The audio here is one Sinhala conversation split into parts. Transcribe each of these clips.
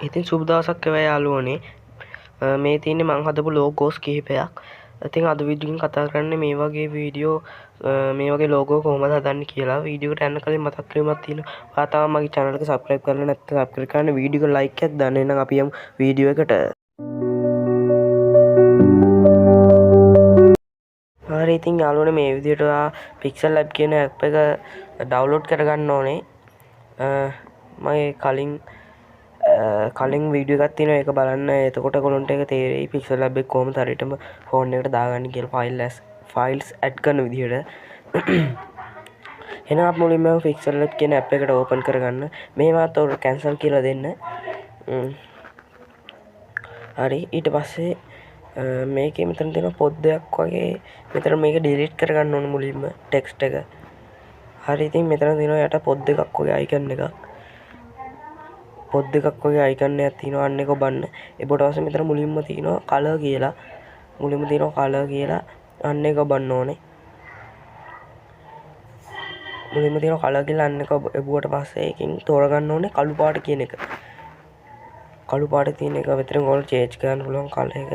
ඉතින් සුබ දවසක් වේවා යාළුවනේ. මේ තියෙන්නේ මං හදපු ලෝගෝස් කිහිපයක්. ඉතින් අද වීඩියෝ එකෙන් කතා කරන්නේ මේ වගේ වීඩියෝ මේ වගේ ලෝගෝ කොහොමද හදන්නේ කියලා. වීඩියෝ එකට යන්න කලින් මතක් කිරීමක් තියෙනවා. ඔයා තාම මගේ channel එක subscribe කරලා නැත්නම් subscribe කරන්න, වීඩියෝ එක like එකක් දාන්න. එහෙනම් අපි යමු වීඩියෝ එකට. හරි ඉතින් යාළුවනේ මේ විදිහට ඔයා Pixel Lab කියන app එක download කරගන්න ඕනේ. මගේ කලින් වීඩියෝ එකක් තියෙනවා ඒක බලන්න. එතකොට ඔයගොල්ලන්ට ඒක තේරෙයි Pixel Lab එක කොහොමද හරියටම ෆෝන් එකට දාගන්නේ කියලා ෆයිල්ස් ඇඩ් කරන විදිහට. එහෙනම් අපි මුලින්ම Pixel Lab කියන app එකට ඕපන් කරගන්න. මේවත් ඔය කැන්සල් කියලා දෙන්න. හරි ඊට පස්සේ මේකේ මෙතන තියෙන පොත් දෙකක් වගේ මෙතන මේක ඩිලීට් කරගන්න ඕන මුලින්ම ටෙක්ස්ට් එක. හරි ඉතින් මෙතන තියෙනවා යට පොත් දෙකක් වගේ අයිකන් එකක්. පොත් දෙකක් වගේ අයිකන් එකක් තියෙනවා අන්න ඒක ඔබන්න. ඒකට පස්සේ මෙතන මුලින්ම තියෙනවා කලර් කියලා. අන්න ඒක ඔබන්න ඕනේ. මුලින්ම තියෙනවා කලර් කියලා අන්න ඒක ඔබුවට පස්සේ ඒකෙන් තෝරගන්න ඕනේ කළු පාට කියන එක. කළු පාට තියෙන එක විතර ඔයගොල්ලෝ චේන්ජ් කරන්න පුළුවන් කලර් එක.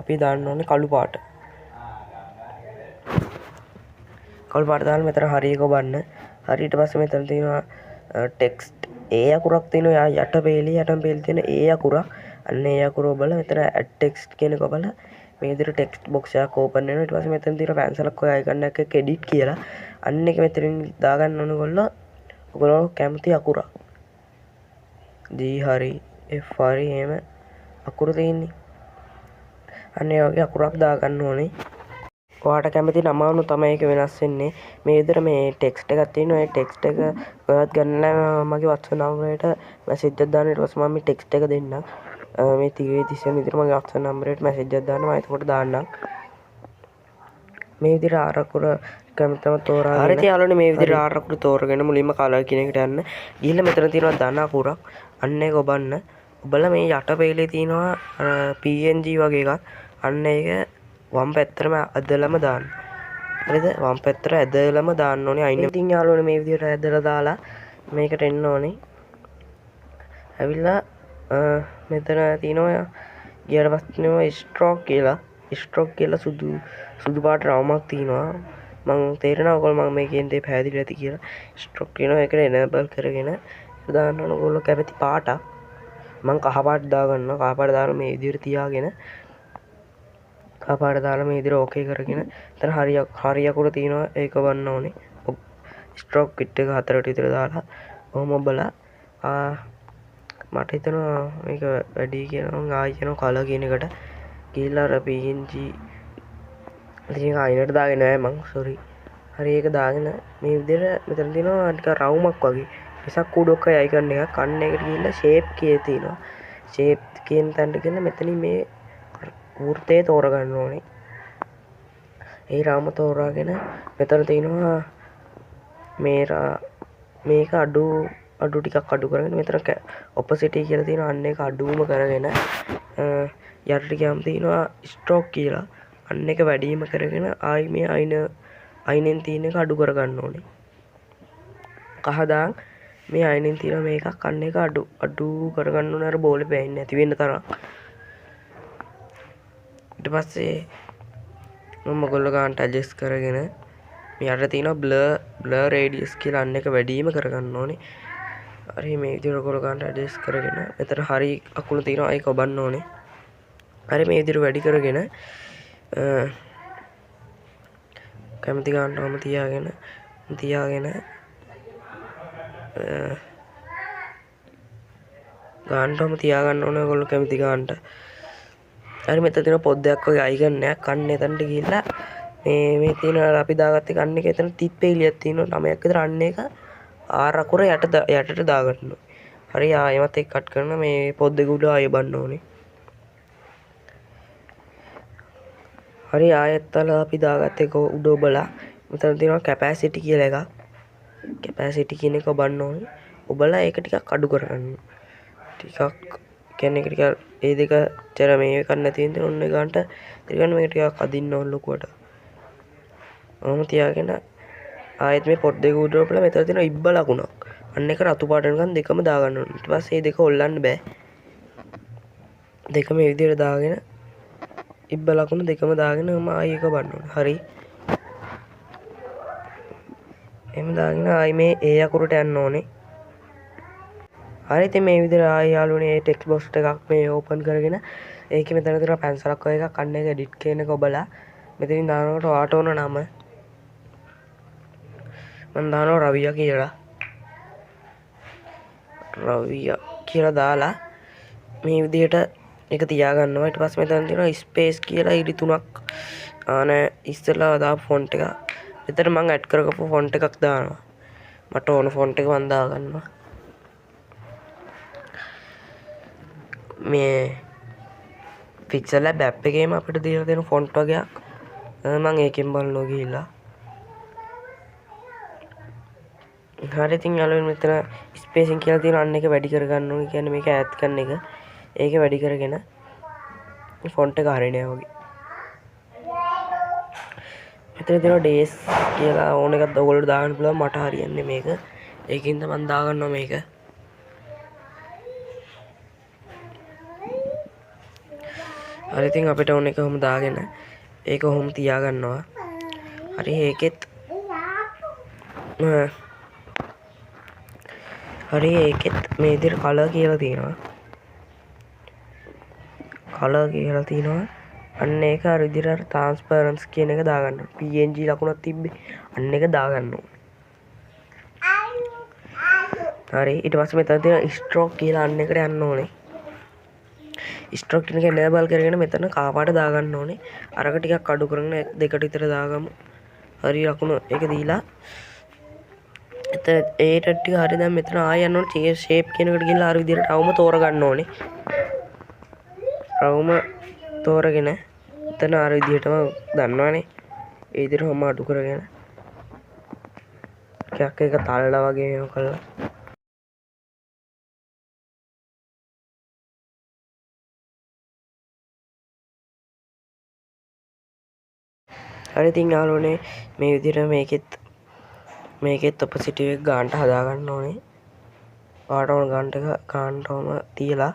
අපි දාන්න ඕනේ කළු පාට. කළු පාට දාලා මෙතන හරි එක ඔබන්න. හරි ඊට පස්සේ මෙතන තියෙනවා ටෙක්ස්ට් ඒ අකුරක් තියෙනවා යට පේලියටම තියෙන ඒ අකුරක්. අන්න ඒ අකුර ඔබලා මෙතන ඇඩ් ටෙක්ස්ට් කියන එක ඔබලා මේ විදිහට ටෙක්ස්ට් බොක්ස් එකක් ඕපන් වෙනවා. ඊට පස්සේ මෙතන තියෙන පැන්සලක් ඔය අයිකන් එකක එඩිට් කියලා. අන්න එක මෙතනින් දාගන්න ඕන ඔයගොල්ලෝ කැමති අකුරක්. D හරි F හරි එහෙම අකුරු තියෙන්නේ. අන්න ඒ වගේ අකුරක් දාගන්න ඕනේ. ඔයාට කැමති නම අනුව තමයි ඒක වෙනස් වෙන්නේ. මේ විදිහට මේ ටෙක්ස්ට් එකක් තියෙනවා. ඒ ටෙක්ස්ට් එක ඔයාත් ගන්නලා මගේ WhatsApp නම්බරයට මැසේජ් එකක් දාන්න. ඊට පස්සේ මම මේ ටෙක්ස්ට් එක දෙන්නම්. මේ 30 විතර මගේ WhatsApp නම්බරයට මැසේජ් එකක් දාන්න. මම එතකොට දාන්නම්. මේ විදිහට ආර අකුර කැමතිම තෝරාගෙන. හරි ඉතින් යාළුවනේ මේ විදිහට ආර අකුර තෝරගෙන මුලින්ම කලර් කියන එකට යන්න. ගිහිල්ලා මෙතන තියෙනවා ධන අකුරක්. අන්න ඒක ඔබන්න. ඔබලා මේ යට පෙළේ තියෙනවා PNG වගේ එකක්. අන්න ඒක වම් පැත්තටම ඇදලම දාන්න. හරිද? වම් පැත්තට ඇදලම දාන්න ඕනේ. අයින් ඉතින් යාළුවනේ මේ විදිහට ඇදලා දාලා මේකට එන්න ඕනේ. ඇවිල්ලා මෙතන තියෙනවා ඊට පස්සේ තියෙනවා ස්ට්‍රෝක් කියලා සුදු පාට රවුමක් තියෙනවා. මම තේරෙනවා ඔයගොල්ලෝ මම මේ කියන දේ පැහැදිලි ඇති කියලා. ස්ට්‍රෝක් කියනවා ඒකට එනේබල් කරගෙන දාන්න ඕන ඔයගොල්ලෝ කැමති පාටක්. මම කහ පාට දාගන්නවා. කහ පාට දාලා මේ විදිහට තියාගෙන කපාට දාලා මේ විදිහට ඕකේ කරගෙන එතන හරි අකුර තියෙනවා ඒක වන්න ඕනේ. ස්ට්‍රෝක් කිට් එක 4ට විතර දාලා ඔහොම ඔබලා මට හිතෙනවා මේක වැඩි කියලා මම ආයෙ කියනවා කලර් කියන එකට ගිහිල්ලා අර PNG ඉතින් ආයෙත් දාගෙන නැහැ මං සෝරි. හරි ඒක දාගෙන මේ විදිහට මෙතන තියෙනවා ටික රවුමක් වගේ විසක් කුඩොක්ක අයිකන් එකක්. අන්න එකට ගිහිල්ලා ෂේප් කී තියෙනවා. ෂේප් කියන තැනට ගිහින් මෙතනින් මේ වෘත්තය තෝරගන්න ඕනේ. ඒ රාම තෝරාගෙන මෙතන තියෙනවා මේක අඩු ටිකක් අඩු කරගෙන මෙතන ඔපොසිටි කියලා තියෙනවා. අන්න ඒක අඩුවම කරගෙන යටට ගියාම තියෙනවා ස්ට්‍රෝක් කියලා. අන්න ඒක වැඩිම කරගෙන ආයි මේ අයිනෙන් තියෙන එක අඩු කරගන්න ඕනේ. කහදාන් මේ අයිනෙන් තියෙන මේකක් අන්න ඒක අඩු කරගන්න ඕනේ අර බෝලේ පෑන්නේ නැති වෙන්න තරම්. ඊට පස්සේ මම ඔයගොල්ලෝ ගන්නට ඇඩ්ජස්ට් කරගෙන මේ යට තියෙනවා බ්ලර් රේඩියස් කියලා අන්න එක වැඩිම කරගන්න ඕනේ. හරි මේ විදිහට ඔයගොල්ලෝ ගන්නට ඇඩ්ජස්ට් කරගෙන මෙතන හරි අකුණු තියෙනවා ඒක ඔබන්න ඕනේ. හරි මේ විදිහට වැඩි කරගෙන කැමති ගන්නවම තියාගෙන ගන්නවම තියාගන්න ඕනේ ඔයගොල්ලෝ කැමති ගන්නට. හරි මෙතන තියෙන පොත් දෙකක් වගේ අයිකන් එකක්. අන්න එතනට ගිහිල්ලා මේ තියෙන අපි දාගත්තේ කන්න එක එතන තිප්පෙලියක් තියෙනවා 9ක් විතර. අන්න ඒක ආර අකුර යටට දාගන්න ඕනේ. හරි ආයෙමත් ඒක කට් කරන මේ පොත් දෙක උඩ ආයෙ බන්න ඕනේ. හරි ආයෙත් අපි දාගත්ත එක උඩ ඔබලා මෙතන තියෙනවා කැපැසිටි කියලා එකක්. කැපැසිටි කියන එක ඔබන්න ඕනේ. ඔබලා ඒක ටිකක් අඩු කරගන්න. ටිකක් කියන්නේ ටික ඒ දෙක චර මේ එකක් නැති වෙන ඔන්න ගන්නට ටිකක් මේක ටිකක් අදින්න ඕන ලොකුවට. ඔහොම තියාගෙන ආයෙත් මේ පොත් දෙක උඩ ඔබලා මෙතන තියෙන ඉබ්බ ලකුණක්. අන්න ඒක රතු පාට නිකන් දෙකම දාගන්න ඕනේ. ඊට පස්සේ මේ දෙක හොල්ලන්න බෑ. දෙක මේ විදිහට දාගෙන ඉබ්බ ලකුණු දෙකම දාගෙන මම ආයි එක බලන්න ඕනේ. හරි. එහෙම දාගෙන ආයි මේ ඒ අකුරට යන්න ඕනේ. හරි ඉතින් මේ විදිහට ආයි යාළුවනේ මේ ටෙක්ස්ට් බොක්ස් එකක් මේ ඕපන් කරගෙන ඒකේ මෙතන තියෙනවා පැන්සලක් වගේ එකක් අන්න එක එඩිට් කියන එක ඔබලා මෙතනින් දානකොට ඔයාට ඕන නම මම දානවා රවියා කියලා. රවියා කියලා දාලා මේ විදිහට එක තියාගන්නවා. ඊට පස්සේ මෙතන තියෙනවා ස්පේස් කියලා ඉරි තුනක් නෑ ඉස්සෙල්ලා දාපු ෆොන්ට් එක. මෙතන මම ඇඩ් කරගපු ෆොන්ට් එකක් දානවා. මට ඕන ෆොන්ට් එක මම දාගන්නවා. මේ පික්සල් ලැබ් ඇප් එකේම අපිට දීලා තියෙන ෆොන්ට් වගේක් මම ඒකෙන් බලනවා ගිහිල්ලා. හරි ඉතින් යාළුවනේ මෙතන ස්පේසින් කියලා තියෙන අන්න එක වැඩි කරගන්න ඕනේ. කියන්නේ මේක ඈත් කරන එක. ඒක වැඩි කරගෙන ෆොන්ට් එක හරියන්නේ වගේ. මෙතන තියෙනවා ඩේස් කියලා ඕන එකක් ඔයගොල්ලෝ දාගන්න පුළුවන්. මට හරියන්නේ මේක. ඒකින්ද මම දාගන්නවා මේක. හරි ඉතින් අපිට ඕන එක කොහොම දාගෙන ඒක කොහොම තියාගන්නවා. හරි ඒකෙත් හරි ඒකෙත් මේ විදිහට කලර් කියලා තියෙනවා. කලර් කියලා තියෙනවා. අන්න ඒක අර විදිහට ට්‍රාන්ස්පරන්ස් කියන එක දාගන්න. PNG ලකුණක් තිබ්බේ. අන්න එක දාගන්න ඕනේ. හරි ඊට පස්සේ මෙතන තියෙන ස්ට්‍රෝක් කියලා අන්න එකට යන්න ඕනේ. ස්ට්‍රෝක් කියන එක එනේබල් කරගෙන මෙතන කාපාට දාගන්න ඕනේ. අරක ටිකක් අඩු කරගෙන දෙකට විතර දාගමු. හරි ලකුණ ඒක දීලා ඒට ටික හරි දැන් මෙතන ආය යන්න ඕනේ චේන්ජ් ෂේප් කියන එකට ගිහලා අර විදිහට රවුම තෝරගන්න ඕනේ. රවුම තෝරගෙන එතන අර විදිහටම දන්නවනේ. ඒ විදිහටම අඩු කරගෙන ටිකක් එක තල්ලා වගේ මේව කළා. හරි ඉතින් යාළුවනේ මේ විදිහට මේකෙත් ඔපසිටිව් එක ගන්නට හදා ගන්න ඕනේ. පාට ඕන ගන්නටම තියලා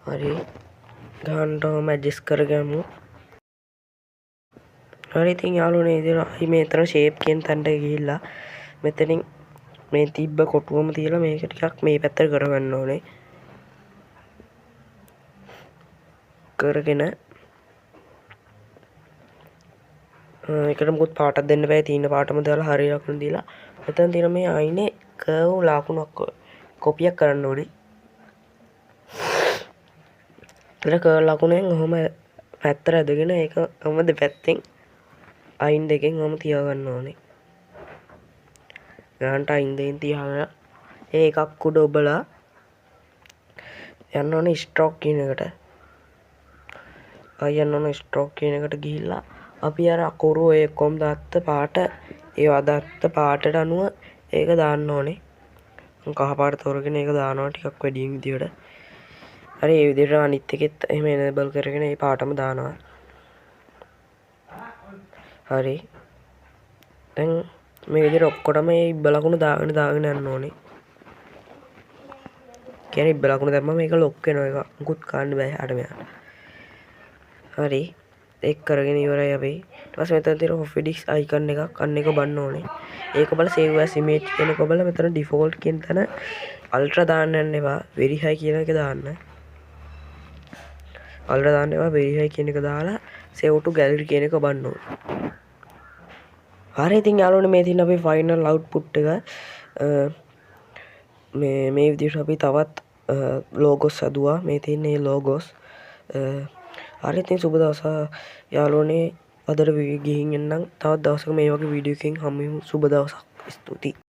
හරි ගන්නටම ඇඩ්ජස්ට් කරගමු. හරි ඉතින් යාළුවනේ ඉතින් අපි මෙතන ෂේප් කියන තැනට ගිහිල්ලා මෙතනින් මේ තිබ්බ කොටුවම තියලා මේක ටිකක් මේ පැත්තට කරගන්න ඕනේ. කරගෙන ඒකට මොකද පාටක් දෙන්න බෑ. තියෙන පාටම දාලා හරිය ලකුණු දීලා මෙතන තියෙන මේ අයිනේ කර්ව් ලකුණක් කොපියක් කරන්න ඕනේ. ඊට කර්ව් ලකුණෙන් ඔහොම පැත්තට ඇදගෙන ඒක ඔහොම දෙපැත්තෙන් අයින් දෙකෙන් ඔහොම තියාගන්න ඕනේ. ගන්නට අයින් දෙකෙන් තියාගෙන ඒ එකක් උඩ ඔබලා යන්න ඕනේ ස්ට්‍රෝක් කියන එකට. යන්න ඕනේ ස්ට්‍රෝක් කියන එකට ගිහිල්ලා අපි අර අකුරු ඒ කොම් දාත්ත පාට ඒ වදාත්ත පාටට අනුව ඒක දාන්න ඕනේ. කහ පාට තෝරගෙන ඒක දානවා ටිකක් වැඩියෙන් විදියට. හරි ඒ විදිහට අනිත් එකෙත් එහෙම එනේබල් කරගෙන ඒ පාටම දානවා. හරි දැන් මේ විදිහට ඔක්කොටම මේ ඉබ්බ ලකුණු දාගෙන යන්න ඕනේ. කියන්නේ ඉබ්බ ලකුණු දැම්මම මේක ලොක් වෙනවා. ඒක මුකුත් කරන්න බෑ යාට මෙයාට. හරි ඒක කරගෙන ඉවරයි අපි. ඊට පස්සේ මෙතන තියෙන ඔෆිඩික්ස් අයිකන් එකක් අන්න එක බලන්න ඕනේ. ඒක බල සේව් ඇස් ඉමේජ් කියන එක බල මෙතන ඩිෆෝල්ට් කියන තැන අල්ට්‍රා දාන්න යන්න එපා. වෙරි හයි කියන එක දාන්න. අල්ට්‍රා දාන්න එපා. වෙරි හයි කියන එක දාලා සේව් ටු ගැලරි කියන එක බලන්න ඕනේ. හරි ඉතින් යාළුවනේ මේ තියෙන අපේ ෆයිනල් අවුට්පුට් එක මේ විදිහට අපි තවත් ලෝගෝස් හදුවා. මේ තියෙන මේ ලෝගෝස් හරි ඉතින් සුබ දවසක් යාළුවනේ. අදට ගිහින් එන්නම්. තවත් දවසක මේ වගේ වීඩියෝ එකකින් හමු වෙමු. සුබ දවසක්. ස්තුතියි.